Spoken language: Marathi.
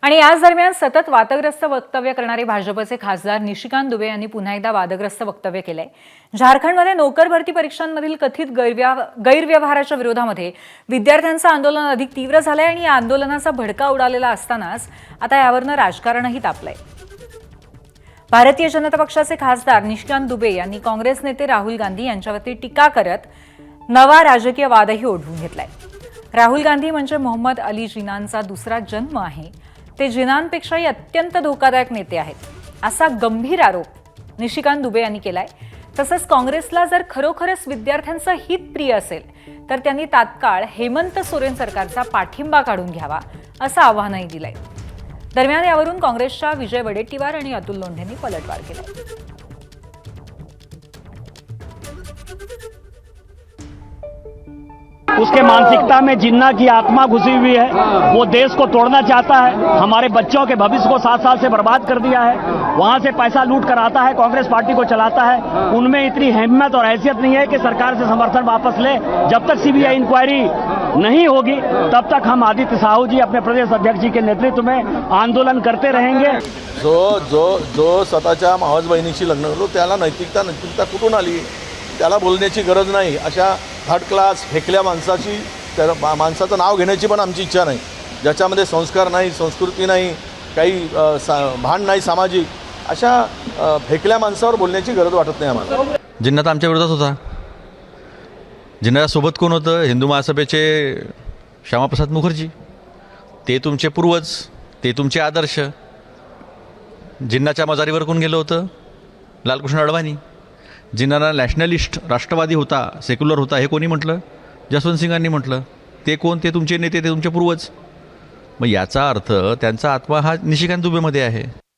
आणि याच दरम्यान सतत वादग्रस्त वक्तव्य करणारे भाजपचे खासदार निशिकांत दुबे यांनी पुन्हा एकदा वादग्रस्त वक्तव्य केलंय। झारखंडमध्ये नोकर भरती परीक्षांमधील कथित गैरव्यवहाराच्या विरोधामध्ये विद्यार्थ्यांचं आंदोलन अधिक तीव्र झालंय आणि या आंदोलनाचा भडका उडालेला असतानाच आता यावरनं राजकारणही तापलंय। भारतीय जनता पक्षाचे खासदार निशिकांत दुबे यांनी काँग्रेस नेते राहुल गांधी यांच्यावरती टीका करत नवा राजकीय वादही ओढवून घेतलाय। राहुल गांधी म्हणजे मोहम्मद अली जिनांचा दुसरा जन्म आहे, ते जिनांपेक्षाही अत्यंत धोकादायक नेते आहेत, असा गंभीर आरोप निशिकांत दुबे यांनी केलाय। तसंच काँग्रेसला जर खरोखरच विद्यार्थ्यांचं हित प्रिय असेल तर त्यांनी तात्काळ हेमंत सोरेन सरकारचा पाठिंबा काढून घ्यावा असं आवाहनही दिलंय। दरम्यान यावरून काँग्रेसच्या विजय वडेट्टीवार आणि अतुल लोंढेंनी पलटवार केलाय। उसके मानसिकता में जिन्ना की आत्मा घुसी हुई है। वो देश को तोड़ना चाहता है, हमारे बच्चों के भविष्य को 7 साल से बर्बाद कर दिया है। वहां से पैसा लूट कर आता है, कांग्रेस पार्टी को चलाता है। उनमें इतनी हिम्मत और हैसियत नहीं है कि सरकार से समर्थन वापस ले। जब तक सीबीआई इंक्वायरी नहीं होगी तब तक हम आदित्य साहू जी अपने प्रदेश अध्यक्ष जी के नेतृत्व में आंदोलन करते रहेंगे। जो स्वतःच्या मावस बहिणीशी लग्न करतो त्याला नैतिकता कुठून आली? त्याला बोलण्याची गरज नाही। अशा थर्ड क्लास फेकल्या माणसाचं नाव घेण्याची पण आमची इच्छा नाही, ज्याच्यामध्ये संस्कार नाही, संस्कृती नाही, काही भान नाही सामाजिक, अशा फेकल्या माणसावर बोलण्याची गरज वाटत नाही आम्हाला। जिन्ना तर आमच्या विरोधात होता। जिन्नासोबत कोण होतं? हिंदू महासभेचे श्यामाप्रसाद मुखर्जी, ते तुमचे पूर्वज, ते तुमचे आदर्श। जिन्नाच्या मजारीवर कोण गेलं होतं? लालकृष्ण अडवाणी। जिन्ना नॅशनलिस्ट, राष्ट्रवादी होता, सेक्युलर होता, हे कोणी म्हटलं? जसवंत सिंगांनी म्हटलं। ते कोण? ते तुमचे नेते, ते तुमचे पूर्वज। मग याचा अर्थ त्यांचा आत्मा हा निशिकांत दुबेमध्ये आहे।